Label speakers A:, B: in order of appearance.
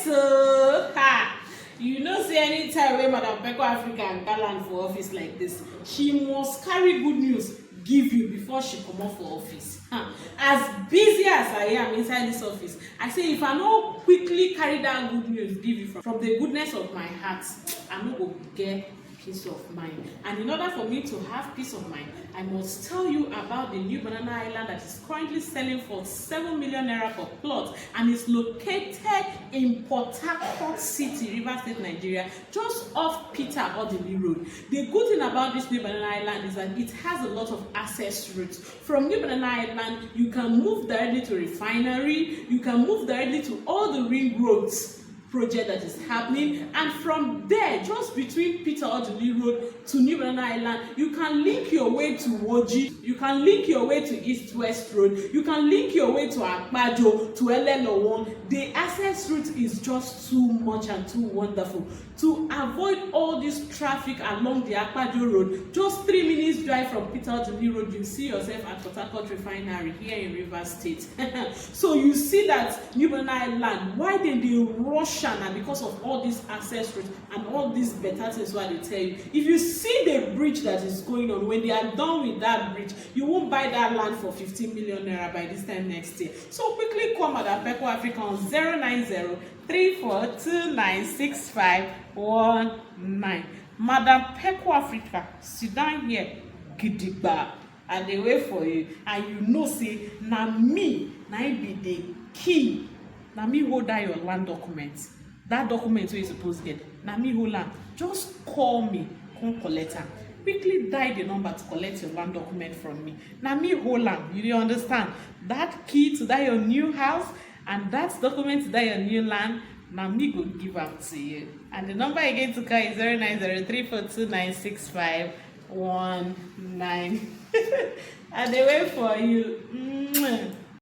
A: Yes, sir. Ha. You know, say anytime when Madam Peko Africa gallant for office like this, she must carry good news give you before she come out for office. As busy as I am inside this office, I say if I no quickly carry that good news give you from the goodness of my heart, I no go get peace of mind. And in order for me to have peace of mind, I must tell you about the new Banana Highland that is currently selling for 7 million naira per plot and is located in Port-Harcourt City, Rivers State, Nigeria, just off Odili Road. The good thing about this new Banana Highland is that it has a lot of access routes. From new Banana Highland, you can move directly to refinery, you can move directly to all the ring roads project that is happening, and from there, just between Odili Road to New Banana Highland, you can link your way to Woji, you can link your way to East-West Road, you can link your way to Akpajo, to Eleme Petrochemical. The access route is just too much and too wonderful. To avoid all this traffic along the Akpajo Road, just 3 minutes drive from Odili Road, you see yourself at Port-Harcourt Refinery here in Rivers State. So you see that New Banana Highland, why they rush and because of all these access routes and all these better things what they tell you. If you see the bridge that is going on, when they are done with that bridge, you won't buy that land for 15 million naira by this time next year. So quickly call Madam Peko Africa on 090-3429-6519. Madam Peko Africa, sit down here, gidigba, and they wait for you. And you know, say, na me, na be the key. Na me hold that your land document. That document where you supposed to get. Na me hold am. Just call me, come collect am. Quickly dial the number to collect your land document from me. Na me hold am. You dey understand? That key to that your new house and that document to that your new land, na me go give am to you. And the number again to call is 090-3429-6519. And they wait for you.